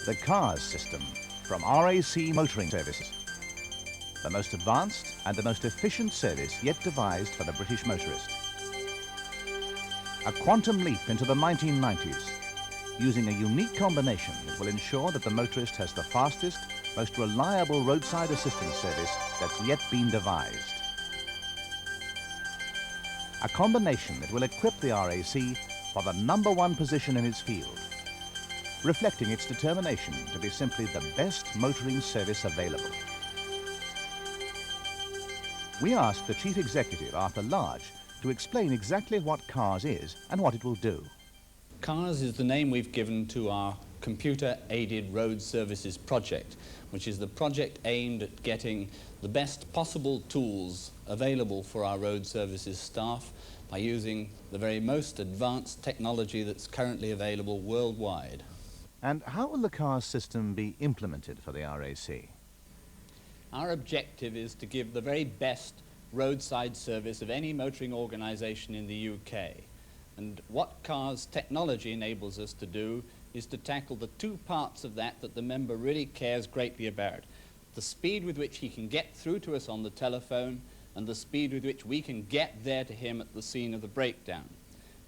The C.A.R.S system from RAC Motoring Services. The most advanced and the most efficient service yet devised for the British motorist. A quantum leap into the 1990s. Using a unique combination that will ensure that the motorist has the fastest, most reliable roadside assistance service that's yet been devised. A combination that will equip the RAC for the #1 position in its field, reflecting its determination to be simply the best motoring service available. We asked the Chief Executive, Arthur Large, to explain exactly what C.A.R.S is and what it will do. C.A.R.S is the name we've given to our Computer-Aided Road Services project, which is the project aimed at getting the best possible tools available for our road services staff by using the very most advanced technology that's currently available worldwide. And how will the C.A.R.S system be implemented for the RAC? Our objective is to give the very best roadside service of any motoring organisation in the UK. And what C.A.R.S technology enables us to do is to tackle the two parts of that the member really cares greatly about. The speed with which he can get through to us on the telephone and the speed with which we can get there to him at the scene of the breakdown.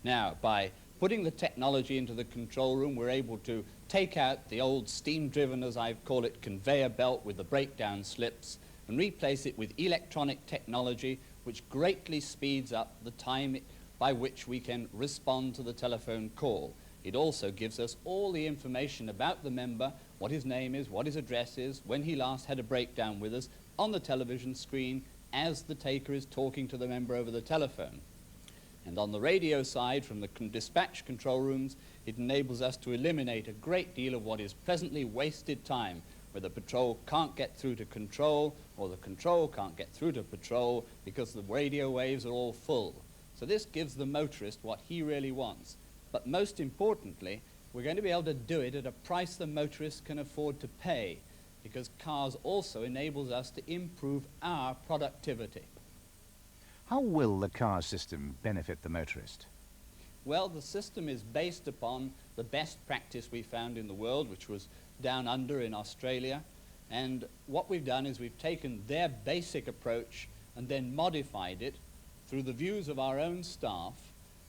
Now, by putting the technology into the control room, we're able to take out the old steam-driven, as I call it, conveyor belt with the breakdown slips and replace it with electronic technology which greatly speeds up the time by which we can respond to the telephone call. It also gives us all the information about the member, what his name is, what his address is, when he last had a breakdown with us, on the television screen as the taker is talking to the member over the telephone. And on the radio side, from the dispatch control rooms, it enables us to eliminate a great deal of what is presently wasted time, where the patrol can't get through to control, or the control can't get through to patrol because the radio waves are all full. So this gives the motorist what he really wants. But most importantly, we're going to be able to do it at a price the motorist can afford to pay, because C.A.R.S also enables us to improve our productivity. How will the C.A.R.S system benefit the motorist? Well, the system is based upon the best practice we found in the world, which was down under in Australia. And what we've done is we've taken their basic approach and then modified it through the views of our own staff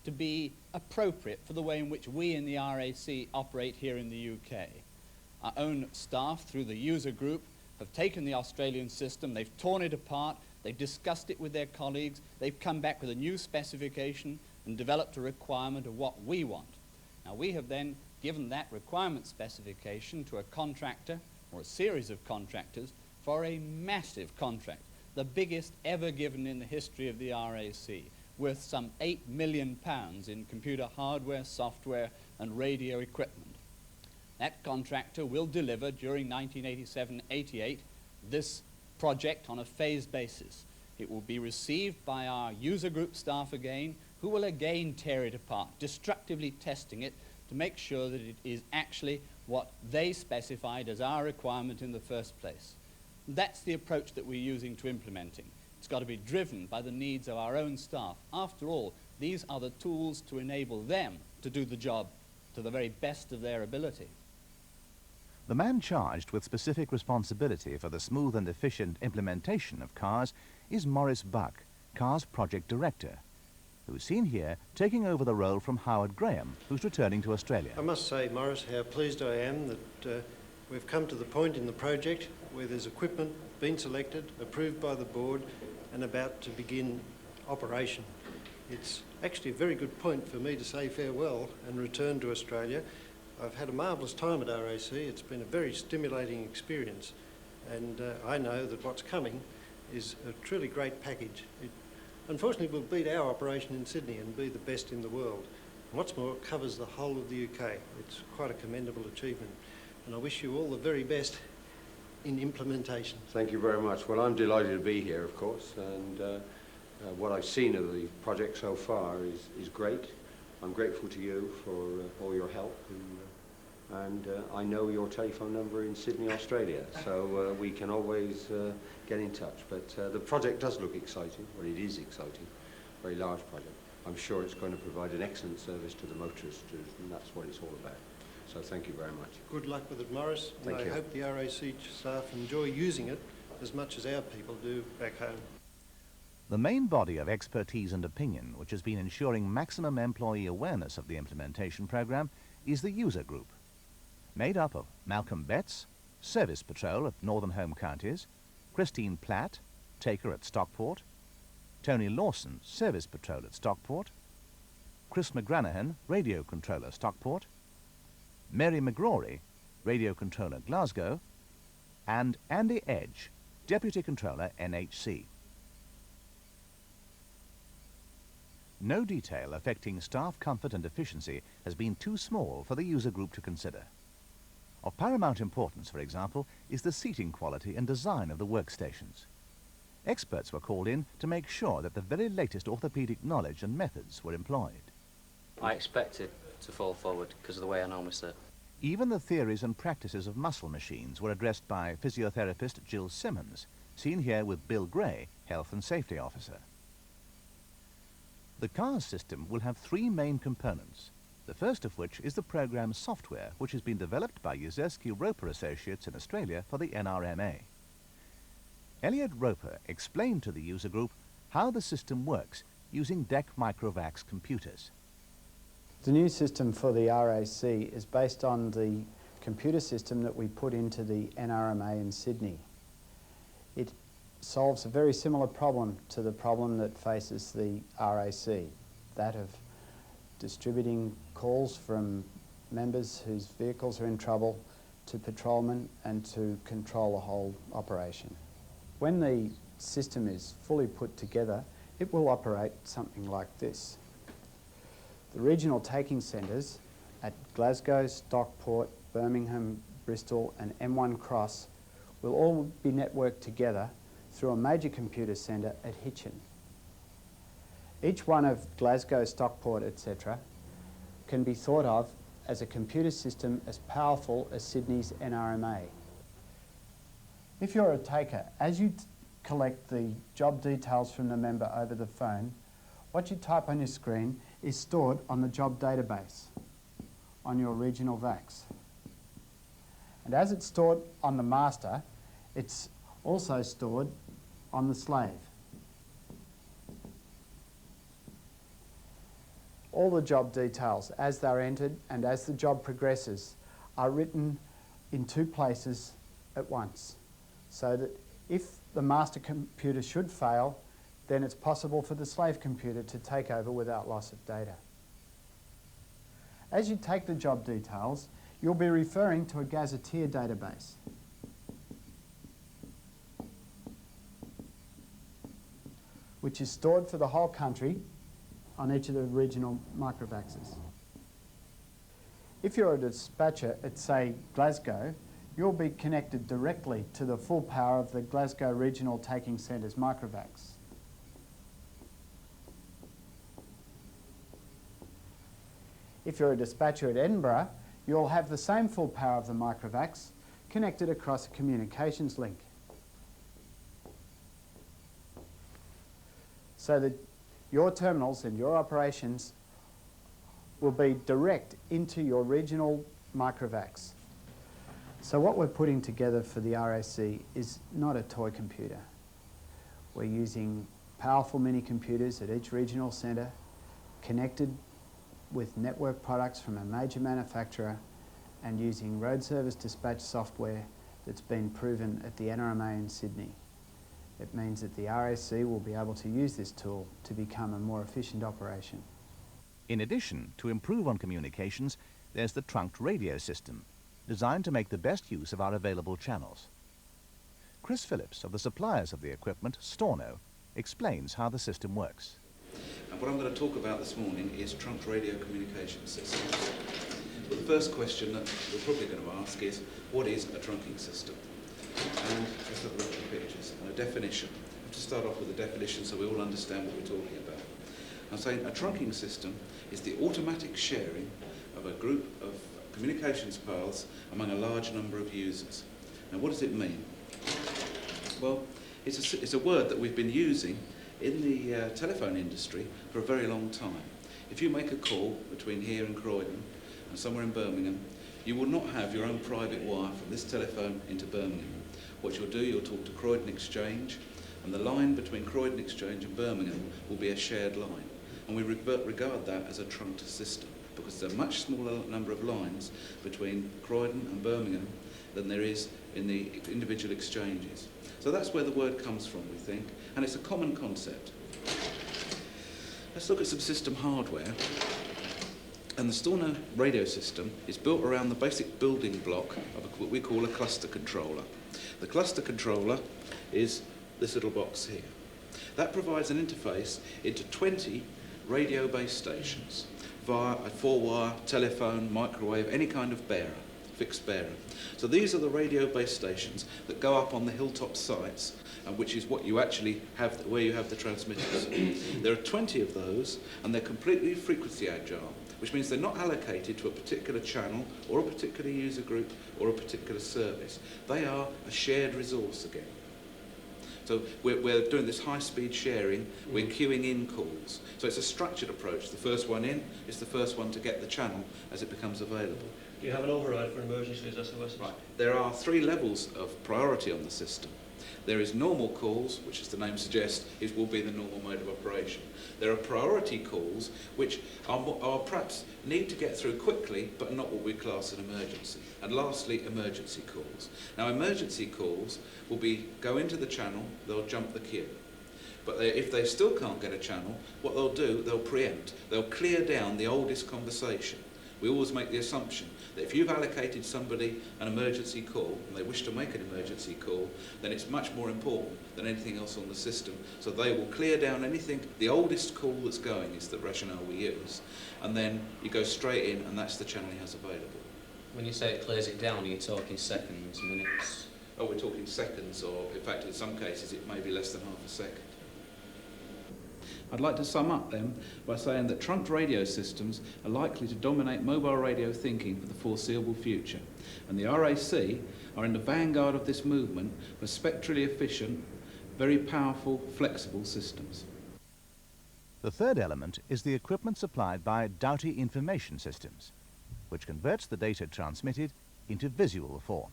to be appropriate for the way in which we in the RAC operate here in the UK. Our own staff, through the user group, have taken the Australian system, they've torn it apart, they've discussed it with their colleagues, they've come back with a new specification and developed a requirement of what we want. Now, we have then given that requirement specification to a contractor or a series of contractors for a massive contract, the biggest ever given in the history of the RAC, worth some £8 million in computer hardware, software and radio equipment. That contractor will deliver during 1987-88 this project on a phased basis. It will be received by our user group staff again, who will again tear it apart, destructively testing it to make sure that it is actually what they specified as our requirement in the first place. That's the approach that we're using to implementing. It's got to be driven by the needs of our own staff. After all, these are the tools to enable them to do the job to the very best of their ability. The man charged with specific responsibility for the smooth and efficient implementation of C.A.R.S is Maurice Buck, C.A.R.S Project Director, who's seen here taking over the role from Howard Graham, who's returning to Australia. I must say, Maurice, how pleased I am that we've come to the point in the project where there's equipment been selected, approved by the board, and about to begin operation. It's actually a very good point for me to say farewell and return to Australia. I've had a marvellous time at RAC. It's been a very stimulating experience, and I know that what's coming is a truly great package. It unfortunately will beat our operation in Sydney and be the best in the world. And what's more, it covers the whole of the UK. It's quite a commendable achievement, and I wish you all the very best in implementation. Thank you very much. Well, I'm delighted to be here, of course, and what I've seen of the project so far is great. I'm grateful to you for all your help, and I know your telephone number in Sydney, Australia, so we can always get in touch. But the project does look exciting, well, it is exciting, very large project. I'm sure it's going to provide an excellent service to the motorists, and that's what it's all about. So thank you very much. Good luck with it, Morris. Thank and you. I hope the RAC staff enjoy using it as much as our people do back home. The main body of expertise and opinion which has been ensuring maximum employee awareness of the implementation program is the user group, made up of Malcolm Betts, Service Patrol of Northern Home Counties, Christine Platt, Taker at Stockport, Tony Lawson, Service Patrol at Stockport, Chris McGranahan, Radio Controller Stockport, Mary McGrory, Radio Controller Glasgow, and Andy Edge, Deputy Controller NHC. No detail affecting staff comfort and efficiency has been too small for the user group to consider. Of paramount importance, for example, is the seating quality and design of the workstations. Experts were called in to make sure that the very latest orthopaedic knowledge and methods were employed. I expected to fall forward because of the way I normally sit. Even the theories and practices of muscle machines were addressed by physiotherapist Jill Simmons, seen here with Bill Gray, Health and Safety Officer. The C.A.R.S system will have three main components, the first of which is the program software which has been developed by Yezerski Roper Associates in Australia for the NRMA. Elliot Roper explained to the user group how the system works using DEC Microvax computers. The new system for the RAC is based on the computer system that we put into the NRMA in Sydney. It solves a very similar problem to the problem that faces the RAC, that of distributing calls from members whose vehicles are in trouble to patrolmen and to control the whole operation. When the system is fully put together, it will operate something like this. The regional taking centres at Glasgow, Stockport, Birmingham, Bristol and M1 Cross will all be networked together through a major computer centre at Hitchin. Each one of Glasgow, Stockport, etc. can be thought of as a computer system as powerful as Sydney's NRMA. If you're a taker, as you collect the job details from the member over the phone, what you type on your screen is stored on the job database on your regional VAX. And as it's stored on the master, it's also stored on the slave. All the job details, as they're entered and as the job progresses, are written in two places at once, so that if the master computer should fail, then it's possible for the slave computer to take over without loss of data. As you take the job details, you'll be referring to a gazetteer database. Which is stored for the whole country on each of the regional microvaxes. If you're a dispatcher at, say, Glasgow, you'll be connected directly to the full power of the Glasgow Regional Taking Centre's microvax. If you're a dispatcher at Edinburgh, you'll have the same full power of the microvax connected across a communications link. So that your terminals and your operations will be direct into your regional microvax. So what we're putting together for the RAC is not a toy computer. We're using powerful mini computers at each regional centre, connected with network products from a major manufacturer, and using road service dispatch software that's been proven at the NRMA in Sydney. It means that the RAC will be able to use this tool to become a more efficient operation. In addition, to improve on communications, there's the trunked radio system, designed to make the best use of our available channels. Chris Phillips, of the suppliers of the equipment, Storno, explains how the system works. And what I'm going to talk about this morning is trunked radio communication systems. But the first question that we're probably going to ask is, what is a trunking system? And let's have a look at the pictures and a definition. I have to start off with a definition so we all understand what we're talking about. I'm saying a trunking system is the automatic sharing of a group of communications paths among a large number of users. Now, what does it mean? Well, it's a word that we've been using in the telephone industry for a very long time. If you make a call between here and Croydon and somewhere in Birmingham, You will not have your own private wire from this telephone into Birmingham. What you'll do, you'll talk to Croydon Exchange, and the line between Croydon Exchange and Birmingham will be a shared line. And we regard that as a trunked system, because there's a much smaller number of lines between Croydon and Birmingham than there is in the individual exchanges. So that's where the word comes from, we think, and it's a common concept. Let's look at some system hardware. And the Storno radio system is built around the basic building block of what we call a cluster controller. The cluster controller is this little box here. That provides an interface into 20 radio base stations via a 4-wire, telephone, microwave, any kind of bearer, fixed bearer. So these are the radio base stations that go up on the hilltop sites, which is what you actually have, where you have the transmitters. There are 20 of those, and they're completely frequency agile, which means they're not allocated to a particular channel or a particular user group or a particular service. They are a shared resource again. So we're doing this high-speed sharing, we're queuing in calls. So it's a structured approach. The first one in is the first one to get the channel as it becomes available. Do you have an override for emergencies, SOSs? Right. There are 3 levels of priority on the system. There is normal calls, which as the name suggests, will be the normal mode of operation. There are priority calls, which are perhaps need to get through quickly, but not what we class an emergency. And lastly, emergency calls. Now, emergency calls will go into the channel, they'll jump the queue. But if they still can't get a channel, what they'll do, they'll preempt. They'll clear down the oldest conversation. We always make the assumption that if you've allocated somebody an emergency call, and they wish to make an emergency call, then it's much more important than anything else on the system. So they will clear down anything, the oldest call that's going is the rationale we use, and then you go straight in, and that's the channel he has available. When you say it clears it down, are you talking seconds, minutes? Oh, we're talking seconds, or in fact in some cases it may be less than half a second. I'd like to sum up then by saying that trunked radio systems are likely to dominate mobile radio thinking for the foreseeable future, and the RAC are in the vanguard of this movement for spectrally efficient, very powerful, flexible systems. The third element is the equipment supplied by Doughty Information Systems, which converts the data transmitted into visual form.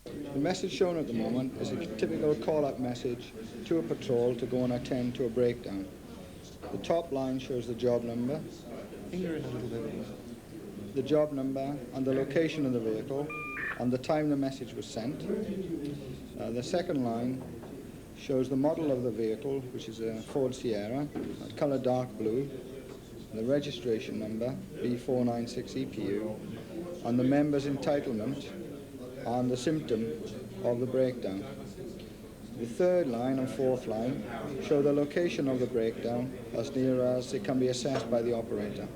The message shown at the moment is a typical call-up message to a patrol to go and attend to a breakdown. The top line shows the job number, finger in a little bit, the job number and the location of the vehicle and the time the message was sent. The second line shows the model of the vehicle, which is a Ford Sierra, colour dark blue, the registration number, B496EPU, and the member's entitlement and the symptom of the breakdown. The third line and fourth line show the location of the breakdown as near as it can be assessed by the operator.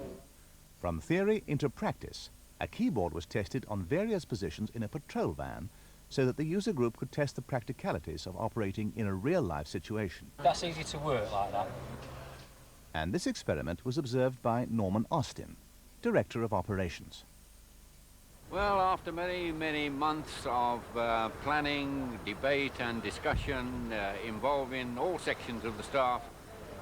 From theory into practice, a keyboard was tested on various positions in a patrol van so that the user group could test the practicalities of operating in a real-life situation. That's easy to work like that. And this experiment was observed by Norman Austin, Director of Operations. Well, after many, many months of planning, debate and discussion involving all sections of the staff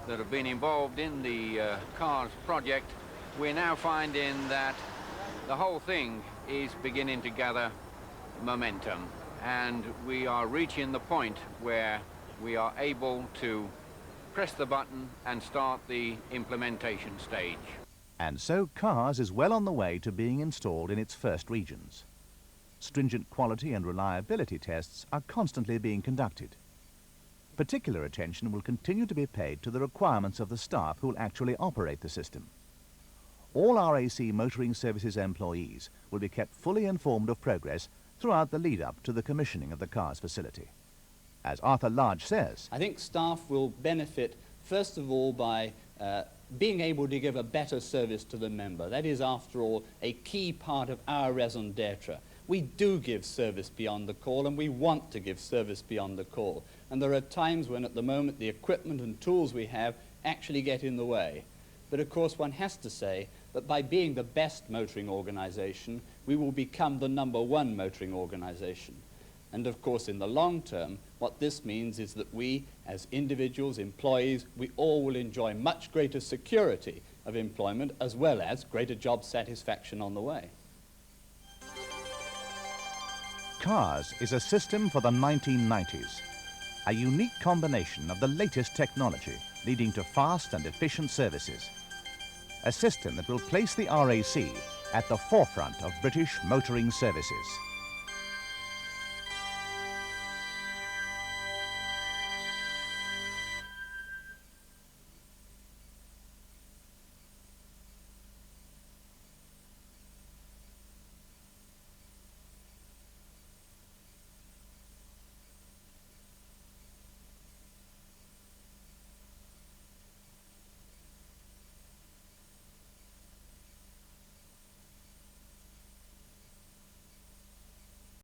that have been involved in the C.A.R.S project, we're now finding that the whole thing is beginning to gather momentum, and we are reaching the point where we are able to press the button and start the implementation stage. And so C.A.R.S is well on the way to being installed in its first regions. Stringent quality and reliability tests are constantly being conducted. Particular attention will continue to be paid to the requirements of the staff who will actually operate the system. All RAC Motoring Services employees will be kept fully informed of progress throughout the lead-up to the commissioning of the C.A.R.S facility. As Arthur Large says, I think staff will benefit, first of all, by being able to give a better service to the member. That is, after all, a key part of our raison d'etre. We do give service beyond the call, and we want to give service beyond the call. And there are times when, at the moment, the equipment and tools we have actually get in the way. But, of course, one has to say that by being the best motoring organisation, we will become the #1 motoring organisation. And of course, in the long term, what this means is that we, as individuals, employees, we all will enjoy much greater security of employment as well as greater job satisfaction on the way. C.A.R.S is a system for the 1990s, a unique combination of the latest technology leading to fast and efficient services. A system that will place the RAC at the forefront of British motoring services.